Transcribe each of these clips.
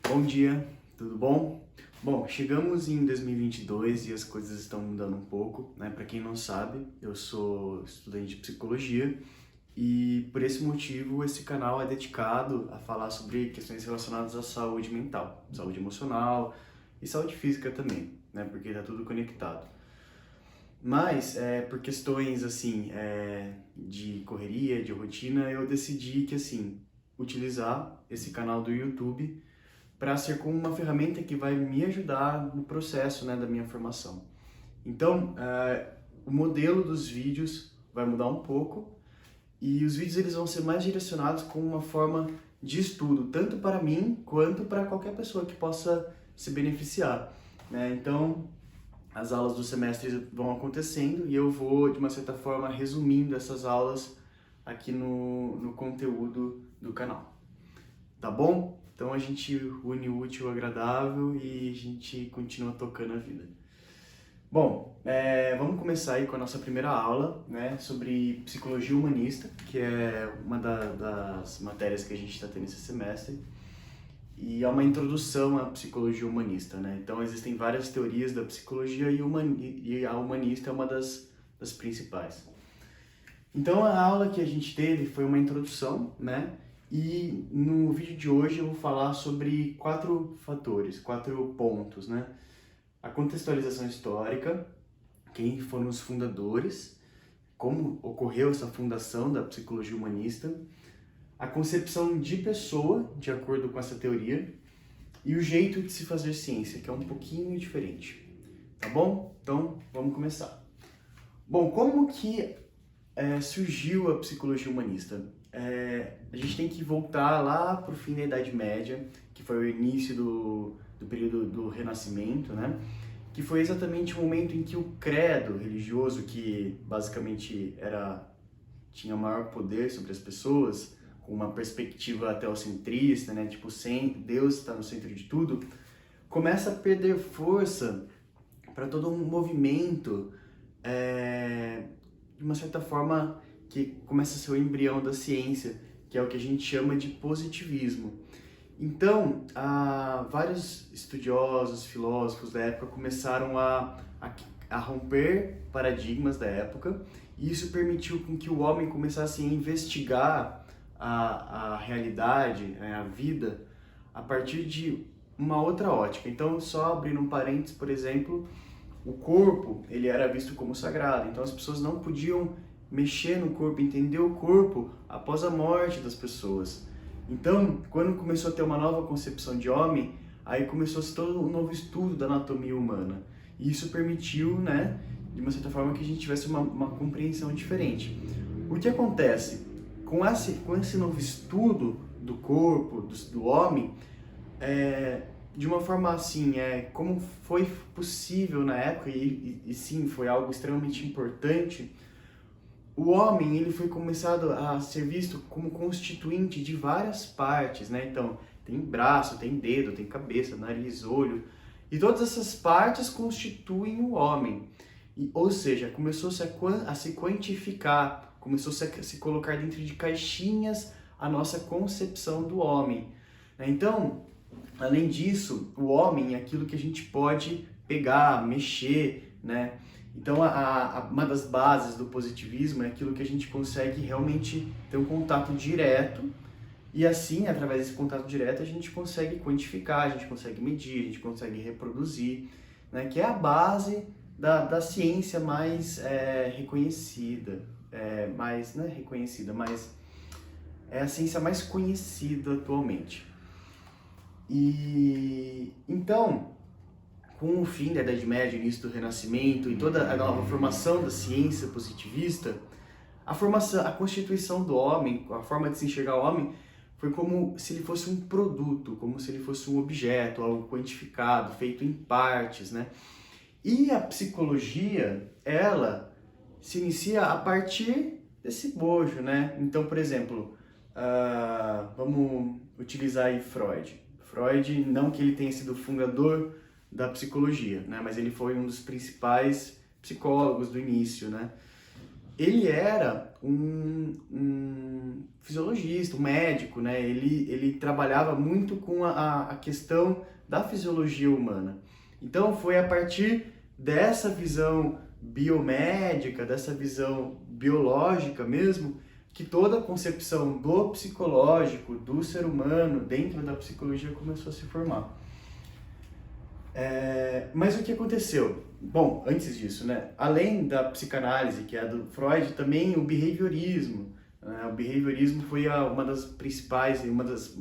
Bom dia, tudo bom? Bom, chegamos em 2022 e as coisas estão mudando um pouco, né? Para quem não sabe, eu sou estudante de psicologia e por esse motivo esse canal é dedicado a falar sobre questões relacionadas à saúde mental, saúde emocional e saúde física também, né? Porque tá tudo conectado. Mas, por questões, assim, de correria, de rotina, eu decidi que, assim, utilizar esse canal do YouTube para ser como uma ferramenta que vai me ajudar no processo, né, da minha formação. Então, o modelo dos vídeos vai mudar um pouco e os vídeos eles vão ser mais direcionados com uma forma de estudo, tanto para mim quanto para qualquer pessoa que possa se beneficiar, né? Então, as aulas do semestre vão acontecendo e eu vou, de uma certa forma, resumindo essas aulas aqui no conteúdo do canal. Tá bom? Então a gente une o útil ao agradável e a gente continua tocando a vida. Bom, vamos começar aí com a nossa primeira aula, né, sobre psicologia humanista, que é uma das matérias que a gente está tendo esse semestre. E é uma introdução à psicologia humanista, né? Então existem várias teorias da psicologia e a humanista é uma das principais. Então a aula que a gente teve foi uma introdução, né? E no vídeo de hoje eu vou falar sobre 4 fatores, 4 pontos, né? A contextualização histórica, quem foram os fundadores, como ocorreu essa fundação da psicologia humanista, a concepção de pessoa, de acordo com essa teoria, e o jeito de se fazer ciência, que é um pouquinho diferente. Tá bom? Então, vamos começar. Bom, como que surgiu a psicologia humanista? A gente tem que voltar lá para o fim da Idade Média, que foi o início do período do Renascimento, né? Que foi exatamente o momento em que o credo religioso, que basicamente tinha maior poder sobre as pessoas, com uma perspectiva teocentrista, né? Tipo, Deus está no centro de tudo, começa a perder força para todo um movimento, de uma certa forma, que começa a ser o embrião da ciência, que é o que a gente chama de positivismo. Então, vários estudiosos, filósofos da época começaram a romper paradigmas da época, e isso permitiu com que o homem começasse a investigar a realidade, a vida, a partir de uma outra ótica. Então, só abrindo um parênteses, por exemplo, o corpo ele era visto como sagrado, então as pessoas não podiam mexer no corpo, entender o corpo após a morte das pessoas. Então, quando começou a ter uma nova concepção de homem, aí começou-se todo um novo estudo da anatomia humana. E isso permitiu, né, de uma certa forma, que a gente tivesse uma compreensão diferente. O que acontece? Com esse novo estudo do corpo, do homem, de uma forma assim, como foi possível na época, e sim, foi algo extremamente importante, o homem ele foi começado a ser visto como constituinte de várias partes, né? Então, tem braço, tem dedo, tem cabeça, nariz, olho, e todas essas partes constituem o homem. Ou seja, começou-se a se quantificar, começou-se a se colocar dentro de caixinhas a nossa concepção do homem, né? Então, além disso, o homem é aquilo que a gente pode pegar, mexer, né? Então, uma das bases do positivismo é aquilo que a gente consegue realmente ter um contato direto e assim, através desse contato direto, a gente consegue quantificar, a gente consegue medir, a gente consegue reproduzir, né? Que é a base da ciência mais reconhecida, mais, não é reconhecida, mas é a ciência mais conhecida atualmente. E então, com o fim da Idade Média, início do Renascimento e toda a nova formação da ciência positivista, a constituição do homem, a forma de se enxergar o homem, foi como se ele fosse um produto, como se ele fosse um objeto, algo quantificado, feito em partes, né? E a psicologia, ela se inicia a partir desse bojo, né? Então, por exemplo, vamos utilizar aí Freud. Freud, não que ele tenha sido o fundador da psicologia, né? Mas ele foi um dos principais psicólogos do início, né? ele era um fisiologista, um médico, né? Ele trabalhava muito com a questão da fisiologia humana. Então foi a partir dessa visão biomédica, dessa visão biológica mesmo, que toda a concepção do psicológico, do ser humano, dentro da psicologia começou a se formar. Mas o que aconteceu? Bom, antes disso, né? Além da psicanálise, que é a do Freud, também o behaviorismo. O behaviorismo foi uma das principais e uma das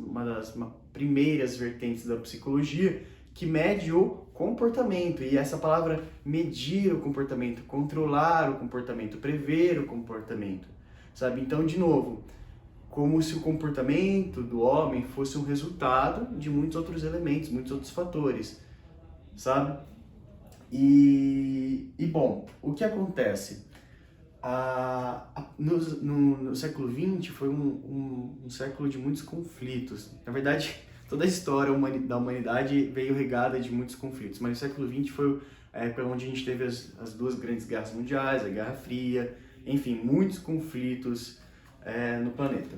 primeiras vertentes da psicologia que mede o comportamento. E essa palavra medir o comportamento, controlar o comportamento, prever o comportamento, sabe? Então, de novo, como se o comportamento do homem fosse um resultado de muitos outros elementos, muitos outros fatores, sabe? Bom, o que acontece? No século XX foi um século de muitos conflitos. Na verdade, toda a história da humanidade veio regada de muitos conflitos, mas o século XX foi a época onde a gente teve as duas grandes guerras mundiais, a Guerra Fria, enfim, muitos conflitos no planeta.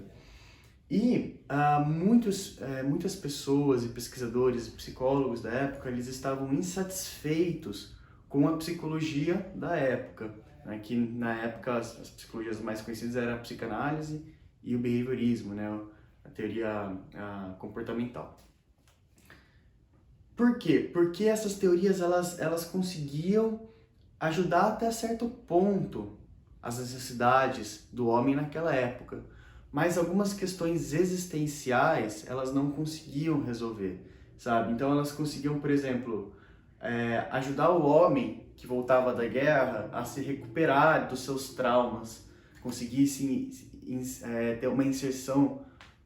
E muitas pessoas e pesquisadores e psicólogos da época, eles estavam insatisfeitos com a psicologia da época, né? Que na época as psicologias mais conhecidas eram a psicanálise e o behaviorismo, né? A teoria comportamental. Por quê? Porque essas teorias elas conseguiam ajudar até certo ponto as necessidades do homem naquela época. Mas algumas questões existenciais, elas não conseguiam resolver, sabe? Então elas conseguiam, por exemplo, ajudar o homem que voltava da guerra a se recuperar dos seus traumas, conseguir ter uma inserção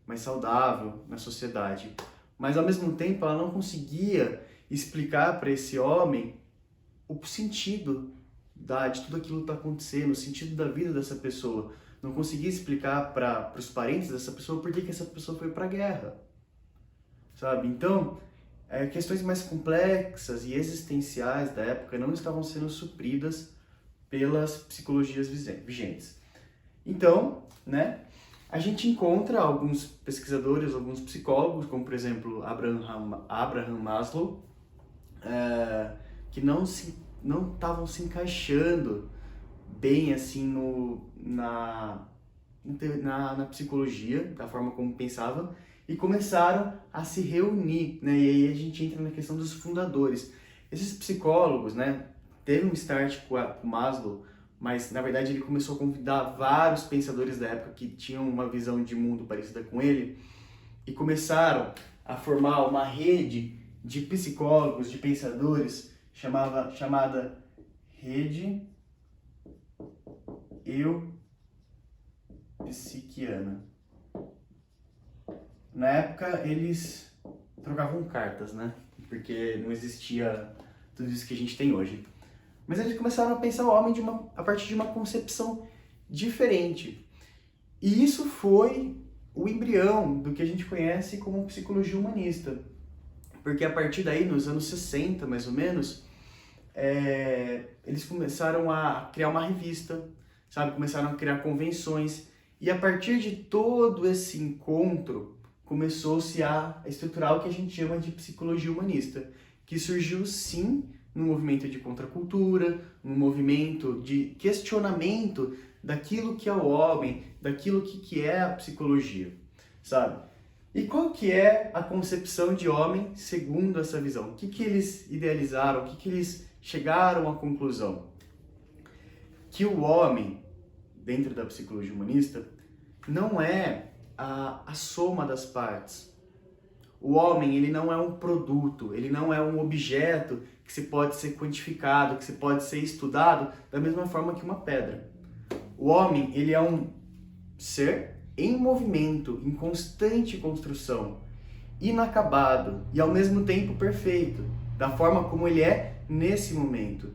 mais saudável na sociedade. Mas ao mesmo tempo ela não conseguia explicar para esse homem o sentido de tudo aquilo que está acontecendo, o sentido da vida dessa pessoa. Não conseguia explicar para os parentes dessa pessoa por que essa pessoa foi para a guerra, sabe? Então, questões mais complexas e existenciais da época não estavam sendo supridas pelas psicologias vigentes. Então, né, a gente encontra alguns pesquisadores, alguns psicólogos, como por exemplo Abraham Maslow, que não estavam se encaixando bem assim na psicologia, da forma como pensavam, e começaram a se reunir, né? E aí a gente entra na questão dos fundadores. Esses psicólogos, né, teve um start com o Maslow, mas na verdade ele começou a convidar vários pensadores da época que tinham uma visão de mundo parecida com ele, e começaram a formar uma rede de psicólogos, de pensadores, chamada Rede Psiquiana. Na época eles trocavam cartas, né? Porque não existia tudo isso que a gente tem hoje. Mas eles começaram a pensar o homem a partir de uma concepção diferente. E isso foi o embrião do que a gente conhece como psicologia humanista. Porque a partir daí, nos anos 60, mais ou menos, eles começaram a criar uma revista, sabe? Começaram a criar convenções. E a partir de todo esse encontro, começou-se a estruturar o que a gente chama de psicologia humanista, que surgiu sim num movimento de contracultura, num movimento de questionamento daquilo que é o homem, daquilo que é a psicologia, sabe? E qual que é a concepção de homem segundo essa visão? O que eles idealizaram? O que eles chegaram à conclusão? Que o homem, dentro da psicologia humanista, não é a soma das partes. O homem, ele não é um produto, ele não é um objeto que se pode ser quantificado, que se pode ser estudado da mesma forma que uma pedra. O homem, ele é um ser em movimento, em constante construção, inacabado e ao mesmo tempo perfeito, da forma como ele é nesse momento.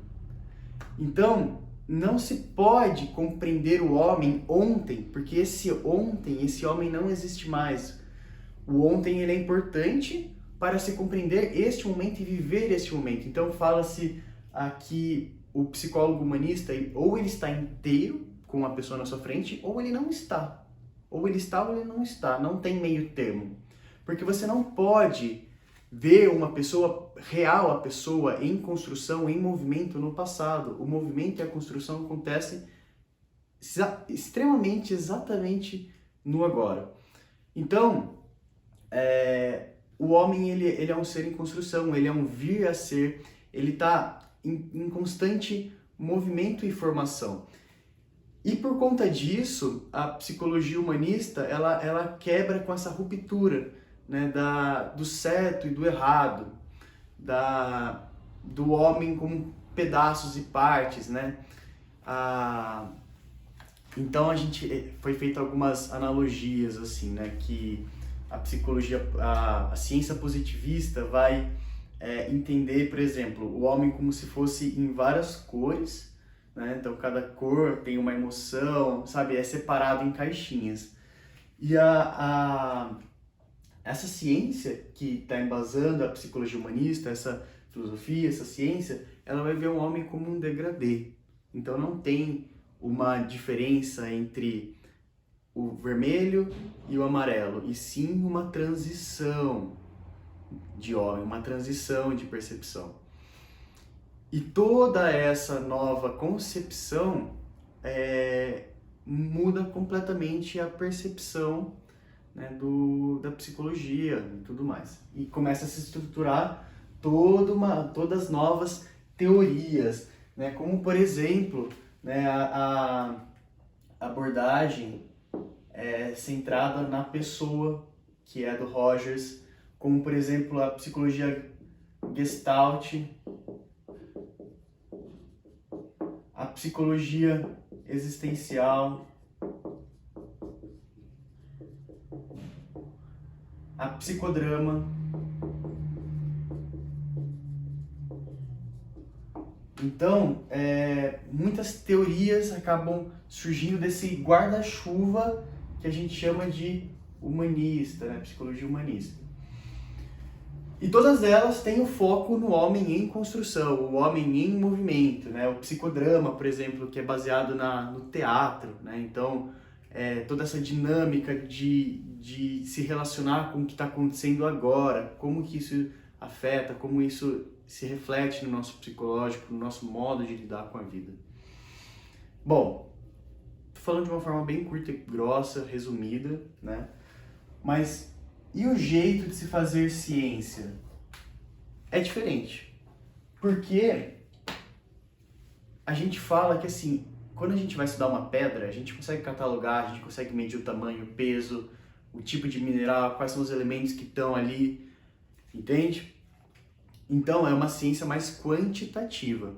Então, não se pode compreender o homem ontem, porque esse homem não existe mais. O ontem ele é importante para se compreender este momento e viver este momento. Então fala-se aqui o psicólogo humanista, ou ele está inteiro, com a pessoa na sua frente, ou ele não está. Ou ele está ou ele não está, não tem meio termo. Porque você não pode ver uma pessoa real, a pessoa em construção, em movimento no passado. O movimento e a construção acontecem exatamente no agora. Então, o homem ele é um ser em construção, ele é um vir a ser, ele está em constante movimento e formação. E por conta disso, a psicologia humanista ela quebra com essa ruptura, né, do certo e do errado, do homem como pedaços e partes, né? Então foi feita algumas analogias assim, né, que a psicologia, a ciência positivista vai entender, por exemplo, o homem como se fosse em várias cores, né? Então cada cor tem uma emoção, sabe? É separado em caixinhas. E essa ciência que está embasando a psicologia humanista, essa filosofia, essa ciência, ela vai ver o homem como um degradê. Então não tem uma diferença entre o vermelho e o amarelo, e sim uma transição de homem, uma transição de percepção. E toda essa nova concepção muda completamente a percepção, né, da psicologia e tudo mais. E começa a se estruturar todas novas teorias, né, como por exemplo, né, a abordagem centrada na pessoa, que é do Rogers, como por exemplo a psicologia Gestalt, a psicologia existencial, a psicodrama. Então, muitas teorias acabam surgindo desse guarda-chuva que a gente chama de humanista, né? Psicologia humanista. E todas elas têm o foco no homem em construção, o homem em movimento, né? O psicodrama, por exemplo, que é baseado no teatro, né? Então, toda essa dinâmica de se relacionar com o que está acontecendo agora, como que isso afeta, como isso se reflete no nosso psicológico, no nosso modo de lidar com a vida. Bom, tô falando de uma forma bem curta e grossa, resumida, né? Mas e o jeito de se fazer ciência? É diferente. Porque a gente fala que assim, quando a gente vai estudar uma pedra, a gente consegue catalogar, a gente consegue medir o tamanho, o peso, o tipo de mineral, quais são os elementos que estão ali, entende? Então é uma ciência mais quantitativa.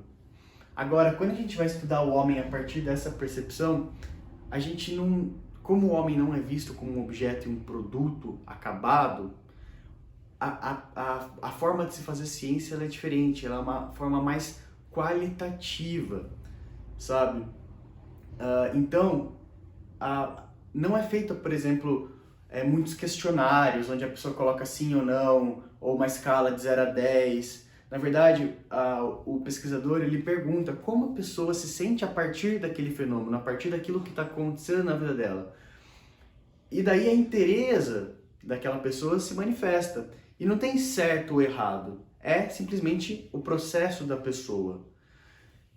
Agora, quando a gente vai estudar o homem a partir dessa percepção, a gente não, como o homem não é visto como um objeto e um produto acabado, a forma de se fazer ciência ela é diferente, ela é uma forma mais qualitativa, sabe? Então, não é feita, por exemplo, muitos questionários onde a pessoa coloca sim ou não, ou uma escala de 0 a 10. Na verdade, o pesquisador ele pergunta como a pessoa se sente a partir daquele fenômeno, a partir daquilo que está acontecendo na vida dela. E daí a inteireza daquela pessoa se manifesta. E não tem certo ou errado, é simplesmente o processo da pessoa.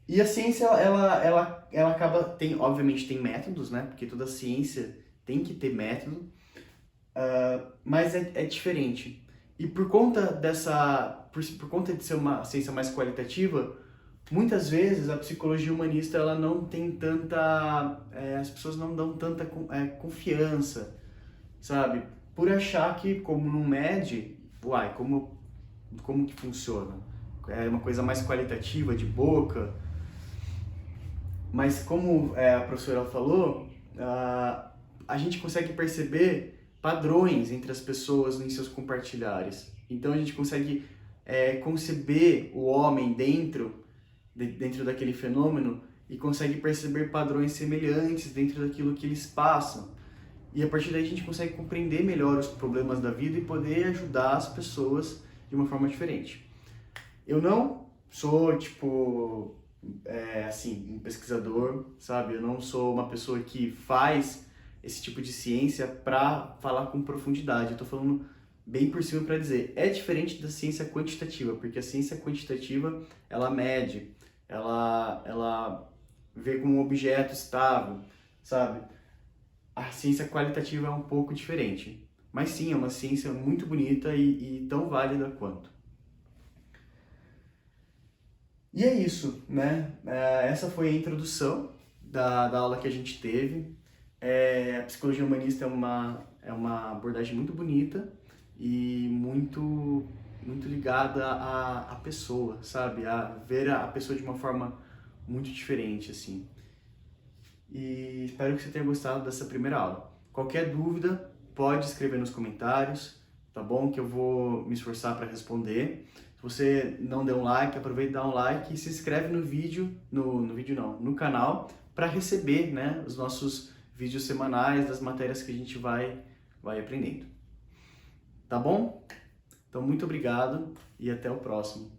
E a ciência, ela acaba, obviamente tem métodos, né? Porque toda ciência tem que ter método, mas é diferente. E por conta por conta de ser uma ciência mais qualitativa, muitas vezes a psicologia humanista ela não tem tanta, as pessoas não dão tanta confiança, sabe? Por achar que como não mede, como que funciona? É uma coisa mais qualitativa, de boca. Mas como a professora falou, a gente consegue perceber padrões entre as pessoas em seus compartilhares. Então a gente consegue conceber o homem dentro daquele fenômeno e consegue perceber padrões semelhantes dentro daquilo que eles passam. E a partir daí a gente consegue compreender melhor os problemas da vida e poder ajudar as pessoas de uma forma diferente. Eu não sou, assim, um pesquisador, sabe? Eu não sou uma pessoa que faz esse tipo de ciência para falar com profundidade. Eu tô falando bem por cima para dizer, é diferente da ciência quantitativa, porque a ciência quantitativa, ela mede, ela vê como um objeto estável, sabe? A ciência qualitativa é um pouco diferente. Mas sim, é uma ciência muito bonita e tão válida quanto. E é isso, né? Essa foi a introdução da aula que a gente teve. A psicologia humanista é uma abordagem muito bonita e muito ligada à pessoa, sabe? A ver a pessoa de uma forma muito diferente, assim. E espero que você tenha gostado dessa primeira aula. Qualquer dúvida, pode escrever nos comentários, tá bom? Que eu vou me esforçar para responder. Se você não deu um like, aproveita e dá um like e se inscreve no vídeo, no vídeo não, no canal, para receber, né, os nossos vídeos semanais das matérias que a gente vai aprendendo. Tá bom? Então, muito obrigado e até o próximo.